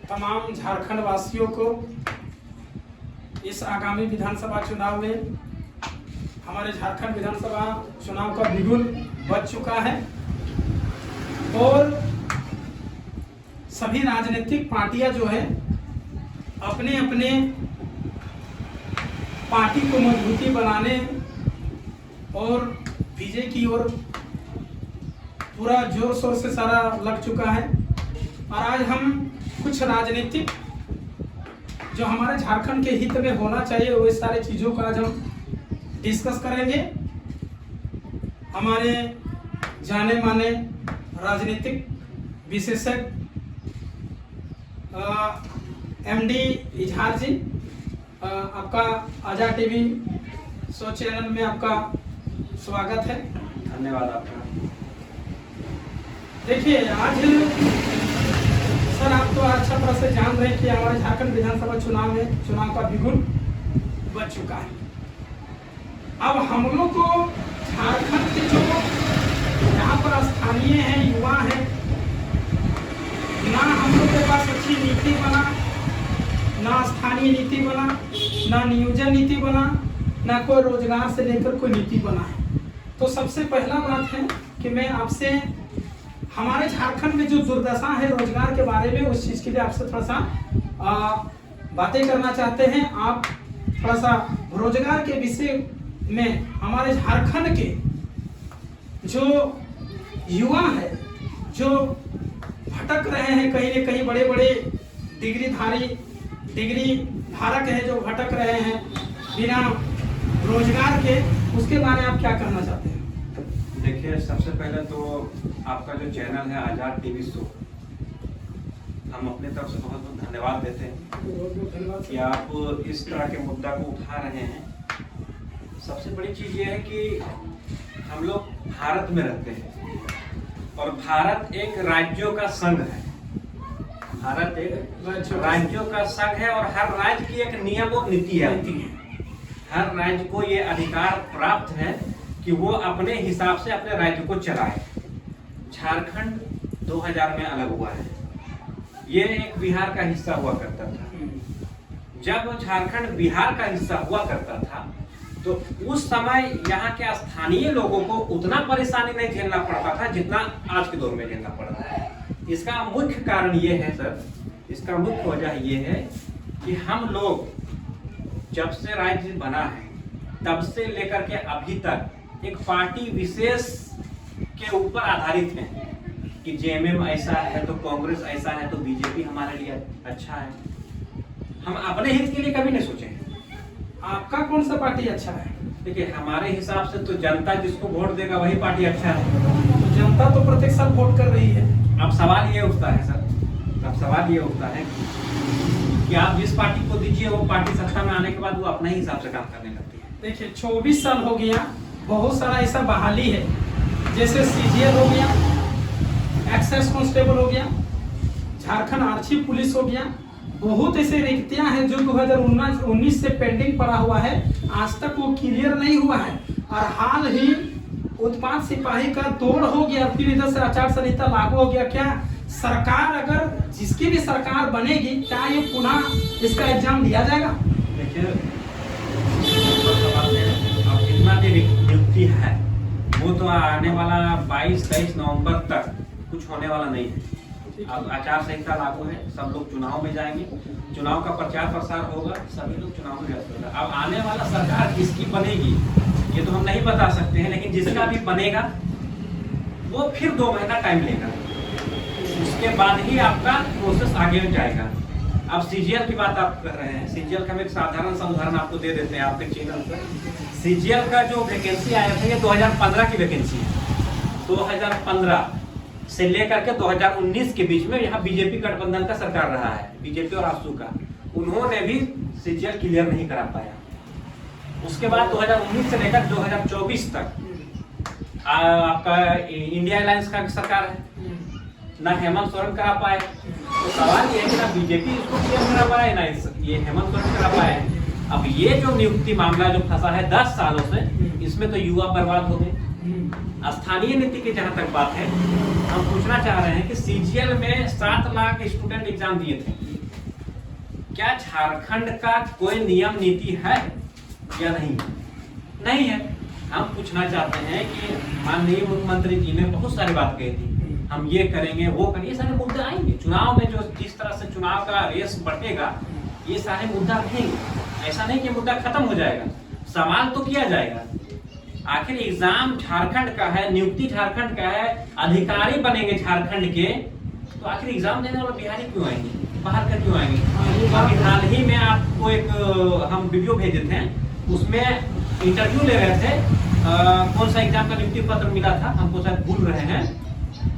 तमाम झारखंड वासियों को इस आगामी विधानसभा चुनाव में हमारे झारखंड विधानसभा चुनाव का बिगुल बज चुका है और सभी राजनीतिक पार्टियां जो है अपने अपने पार्टी को मजबूती बनाने और विजय की ओर पूरा जोर शोर से सारा लग चुका है। और आज हम कुछ राजनीतिक जो हमारे झारखंड के हित में होना चाहिए वो इस सारे चीज़ों का आज हम डिस्कस करेंगे। हमारे जाने माने राजनीतिक विशेषज्ञ एमडी इजहार जी, आपका आजाद टीवी शो चैनल में आपका स्वागत है। धन्यवाद आपका। देखिए आज सर आप तो अच्छा तरह से जान रहे हैं कि हमारे झारखंड विधानसभा चुनाव का बिगुल बज चुका है। अब हम लोग को झारखंड के जो यहाँ पर स्थानीय हैं, युवा हैं, ना हम लोग के पास अच्छी नीति बना, ना स्थानीय नीति बना, ना नियोजन नीति बना, ना कोई रोजगार से लेकर कोई नीति बना है। तो सबसे पहला बात है कि मैं आपसे हमारे झारखंड में जो दुर्दशा है रोजगार के बारे में, उस चीज़ के लिए आपसे थोड़ा सा बातें करना चाहते हैं। आप थोड़ा सा रोजगार के विषय में हमारे झारखंड के जो युवा है, जो भटक रहे हैं कहीं न कहीं, बड़े बड़े डिग्री धारक है जो भटक रहे हैं बिना रोजगार के, उसके बारे में आप क्या करना चाहते हैं? देखिए, सबसे पहले तो आपका जो चैनल है आजाद टीवी शो, हम अपने तरफ से बहुत बहुत धन्यवाद देते हैं कि आप इस तरह के मुद्दा को उठा रहे हैं। सबसे बड़ी चीज़ ये है कि हम लोग भारत में रहते हैं और भारत एक राज्यों का संघ है। भारत एक राज्यों का संघ है और हर राज्य की एक नियम और नीति है। हर राज्य को ये अधिकार प्राप्त है कि वो अपने हिसाब से अपने राज्य को चलाए। झारखंड 2000 में अलग हुआ है। ये एक बिहार का हिस्सा हुआ करता था। जब झारखंड बिहार का हिस्सा हुआ करता था तो उस समय यहाँ के स्थानीय लोगों को उतना परेशानी नहीं झेलना पड़ता था जितना आज के दौर में झेलना पड़ रहा है। इसका मुख्य कारण ये है सर, इसका मुख्य वजह ये है कि हम लोग जब से राज्य बना है तब से लेकर के अभी तक एक पार्टी विशेष के ऊपर आधारित है कि जेएमएम ऐसा है तो कांग्रेस ऐसा है तो बीजेपी हमारे लिए अच्छा है। हम अपने हित के लिए कभी नहीं सोचे। आपका कौन सा पार्टी अच्छा है? देखिए, हमारे हिसाब से तो जनता जिसको वोट देगा वही पार्टी अच्छा है। तो जनता तो प्रत्येक साल वोट कर रही है। अब सवाल ये उठता है सर, अब सवाल ये उठता है कि आप जिस पार्टी को दीजिए वो पार्टी सत्ता में आने के बाद वो अपने हिसाब से काम करने लगती है। देखिए 24 साल हो गया, बहुत सारा ऐसा बहाली है, जैसे सीजीएल हो गया, एक्साइज कांस्टेबल हो गया, झारखंड आर्ची पुलिस हो गया। बहुत ऐसे रिक्तियां हैं जो 2019 से पेंडिंग पड़ा हुआ है, आज तक वो क्लियर नहीं हुआ है। और हाल ही उत्पाद सिपाही का तोड़ हो गया, फिर इधर से आचार संहिता लागू हो गया। क्या सरकार, अगर जिसकी भी सरकार बनेगी, क्या ये पुनः इसका एग्जाम लिया जाएगा? देखिए, अब जितना भी नियुक्ति है वो तो आने वाला 22-23 नवंबर तक कुछ होने वाला नहीं है। अब आचार संहिता लागू है, सब लोग चुनाव में जाएंगे, चुनाव का प्रचार प्रसार होगा, सभी लोग चुनाव में व्यस्त होगा। अब आने वाला सरकार किसकी बनेगी ये तो हम नहीं बता सकते हैं, लेकिन जिसका भी बनेगा वो फिर 2 महीना टाइम लेगा, उसके बाद ही आपका प्रोसेस आगे जाएगा। अब सीजीएल की बात आप कर रहे हैं, सीजीएल का हम एक साधारण सा उदाहरण आपको दे देते हैं आपके चैनल पर। सीजीएल का जो वैकेंसी आया था ये 2015 की वैकेंसी है। 2015 से लेकर के 2019 के बीच में यहाँ बीजेपी गठबंधन का सरकार रहा है, बीजेपी और आसू का। उन्होंने भी सीजीएल क्लियर नहीं करा पाया। उसके बाद 2019 से लेकर 2024 तक आपका इंडिया अलायंस का सरकार है, ना हेमंत सोरेन करा पाए। तो सवाल ये है कि ना बीजेपी इसको क्लियर करा पाए, ना ये हेमंत सोरेन करा पाए। अब ये जो नियुक्ति मामला जो फंसा है 10 सालों से, इसमें तो युवा बर्बाद हो गए। स्थानीय नीति की जहां तक बात है, हम पूछना चाह रहे हैं कि सीजीएल में 7 लाख स्टूडेंट एग्जाम दिए थे। क्या झारखंड का कोई नियम नीति है या नहीं? नहीं है। हम पूछना चाहते हैं कि माननीय मुख्यमंत्री जी ने बहुत सारी बात कही थी, हम ये करेंगे वो करेंगे, ये सारे मुद्दे आएंगे चुनाव में। जो जिस तरह से चुनाव का रेस बढ़ेगा, ये सारे मुद्दा रहेंगे। ऐसा नहीं कि मुद्दा खत्म हो जाएगा, सवाल तो किया जाएगा। आखिर एग्जाम झारखंड का है, नियुक्ति झारखंड का है, अधिकारी बनेंगे झारखंड के, तो आखिर एग्जाम देने वाले बिहारी क्यों आएंगे, बाहर का क्यों आएंगे? अभी हाल ही में आपको एक हम वीडियो भेजे थे, उसमें इंटरव्यू ले रहे थे। कौन सा एग्जाम का नियुक्ति पत्र मिला था, हमको शायद भूल रहे हैं।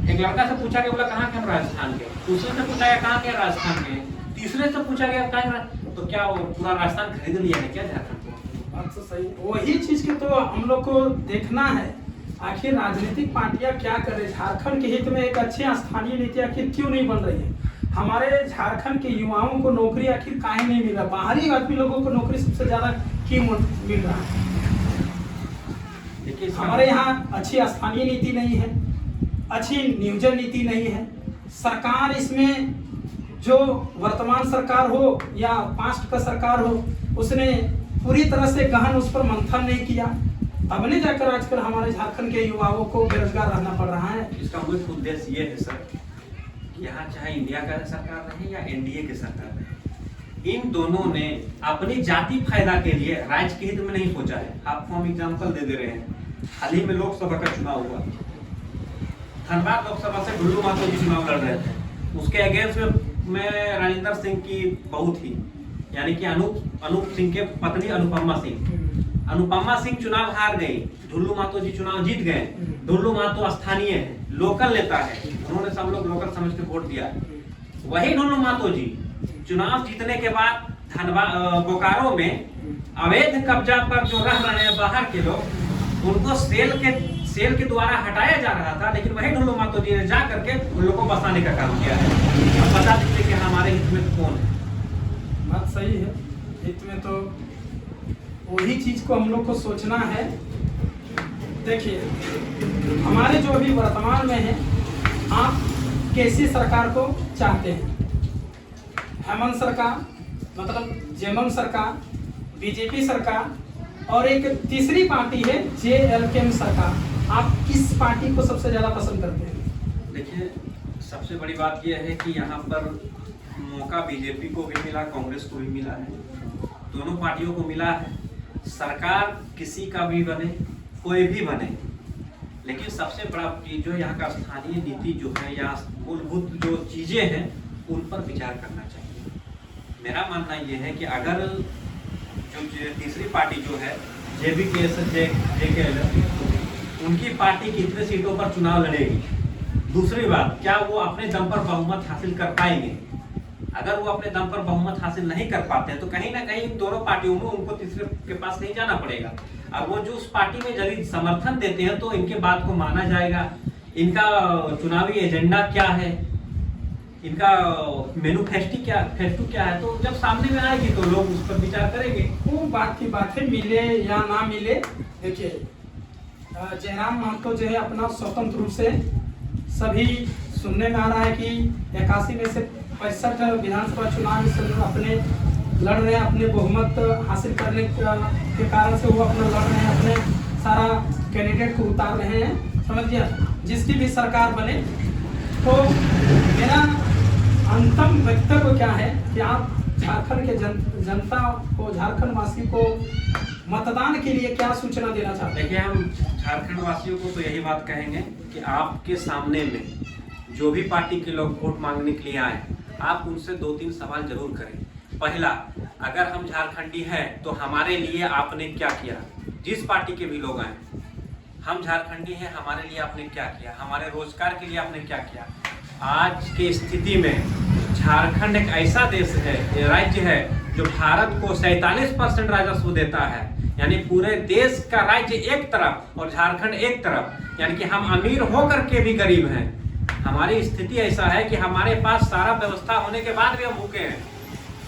एक लड़का से पूछा गया, बोला कहाँ के हम राजस्थान के। दूसरे से पूछा गया कहाँ के राजस्थान के। तीसरे से पूछा गया कहाँ, तो क्या वो पूरा राजस्थान खरीद लिया है क्या झारखंड को? बात तो सही, वही चीज के तो हम लोग को देखना है। आखिर राजनीतिक पार्टियां क्या करे, झारखंड के हित में एक अच्छी स्थानीय नीति आखिर क्यों नहीं बन रही है? हमारे झारखंड के युवाओं को नौकरी आखिर काहे नहीं मिल रहा? बाहरी आदमी लोगों को नौकरी सबसे ज्यादा क्यों मिल रहा है? देखिए, हमारे यहाँ अच्छी स्थानीय नीति नहीं है, अच्छी नियोजन नीति नहीं है। सरकार इसमें जो वर्तमान सरकार हो या पास्ट का सरकार हो, उसने पूरी तरह से गहन उस पर मंथन नहीं किया। अब नहीं जाकर आजकल हमारे झारखंड के युवाओं को बेरोजगार रहना पड़ रहा है। इसका मुख्य उद्देश्य ये है सर, यहाँ चाहे इंडिया का सरकार रहे या एनडीए की सरकार रहे, इन दोनों ने अपनी जाति फायदा के लिए राज्य के हित में नहीं सोचा है। आपको हम एग्जाम्पल दे रहे हैं। हाल ही में लोकसभा का चुनाव हुआ, धनबाद लोकसभा से ढुल्लू महतो जी चुनाव लड़ रहे थे। उसके अगेंस्ट में राजेंद्र सिंह की बहू थी, यानी कि अनूप सिंह के पत्नी अनुपमा सिंह चुनाव हार गई, ढुल्लू महतो जी चुनाव जीत गए। ढुल्लू महतो स्थानीय है, लोकल नेता है, उन्होंने सब लोग लोकल समझ के वोट दिया। वही ढुल्लू महतो जी चुनाव जीतने के बाद धनबाद बोकारो में अवैध कब्जा पर जो रह रहे हैं बाहर के लोग, उनको सेल के द्वारा हटाया जा रहा था, लेकिन वही ढुल्लू महतो जी ने जा करके उन लोगों को बसाने का काम किया है। अब बता दीजिए कि हमारे हित में कौन है? बात सही है, हित में तो वही चीज को हम लोग को सोचना है। देखिए, हमारे जो अभी वर्तमान में है, आप कैसी सरकार को चाहते हैं? हेमंत सरकार, मतलब जेएमएम सरकार, बीजेपी सरकार, और एक तीसरी पार्टी है जेएलके सरकार। आप किस पार्टी को सबसे ज्यादा पसंद करते हैं? देखिए, सबसे बड़ी बात यह है कि यहाँ पर मौका बीजेपी को भी मिला, कांग्रेस को भी मिला है, दोनों पार्टियों को मिला है। सरकार किसी का भी बने, कोई भी बने, लेकिन सबसे बड़ा चीज जो यहाँ का स्थानीय नीति जो है या मूलभूत जो चीजें हैं, उन पर विचार करना चाहिए। मेरा मानना यह है कि अगर जो तीसरी पार्टी जो है जेकेएल, उनकी पार्टी कितने सीटों पर चुनाव लड़ेगी, दूसरी बात, क्या वो अपने दम पर बहुमत हासिल कर पाएंगे? अगर वो अपने दम पर बहुमत हासिल नहीं कर पाते हैं, तो कहीं ना कहीं दोनों पार्टियों में उनको तीसरे के पास नहीं जाना पड़ेगा। अब वो जो उस पार्टी में यदि समर्थन देते हैं, तो इनके बात को माना जाएगा। इनका चुनावी एजेंडा क्या है, इनका मैन्युफेस्टो क्या है, तो जब सामने में आएगी तो लोग उस पर विचार करेंगे। वो बात की बात है, मिले या ना मिले। देखिए, जयराम महतो जो है अपना स्वतंत्र रूप से, सभी सुनने में आ रहा है कि 81 में से 65 विधानसभा चुनाव में अपने लड़ रहे हैं, अपने बहुमत हासिल करने के कारण से वो अपना लड़ रहे हैं, अपने सारा कैंडिडेट को उतार रहे हैं। समझिए, जिसकी भी सरकार बने, तो मेरा अंतिम वक्तव्य क्या है कि आप झारखंड के जनता को, झारखंड वासी को मतदान के लिए क्या सूचना देना चाहते हैं? देखिए, हम झारखंड वासियों को तो यही बात कहेंगे कि आपके सामने में जो भी पार्टी के लोग वोट मांगने के लिए आए, आप उनसे 2-3 सवाल जरूर करें। पहला, अगर हम झारखंडी हैं तो हमारे लिए आपने क्या किया? जिस पार्टी के भी लोग आए, हम झारखंडी हैं, हमारे लिए आपने क्या किया? हमारे रोजगार के लिए आपने क्या किया? आज की स्थिति में झारखंड एक ऐसा देश है, राज्य है, जो भारत को 47% राजस्व देता है। यानी पूरे देश का राज्य एक तरफ और झारखंड एक तरफ, यानी कि हम अमीर होकर के भी गरीब हैं। हमारी स्थिति ऐसा है कि हमारे पास सारा व्यवस्था होने के बाद भी हम भूखे हैं।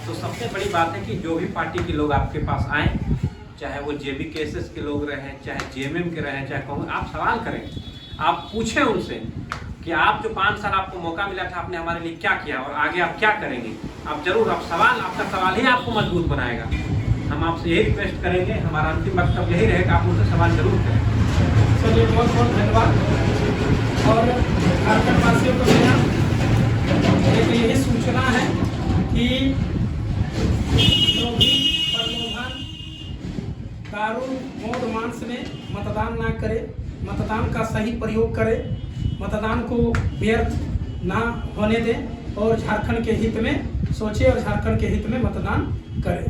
तो सबसे बड़ी बात है कि जो भी पार्टी के लोग आपके पास आए, चाहे वो जेबीकेएसएस के लोग रहे, चाहे जेएमएम के रहे, चाहे कांग्रेस, आप सवाल करें आप पूछें उनसे कि आप जो 5 साल आपको मौका मिला था, आपने हमारे लिए क्या किया और आगे आप क्या करेंगे। आप जरूर, आपका सवाल ही आपको मजबूत बनाएगा। हम आपसे यही रिक्वेस्ट करेंगे, हमारा अंतिम वक्तव्य यही रहेगा, आप उनसे सवाल जरूर करें। चलिए, बहुत बहुत धन्यवाद। और झारखंड वासियों को मेरा एक यही सूचना है कि जो भी प्रलोभन, दारू, मौत, मांस में मतदान ना करे, मतदान का सही प्रयोग करे, मतदान को व्यर्थ ना होने दें और झारखंड के हित में सोचे और झारखंड के हित में मतदान करें।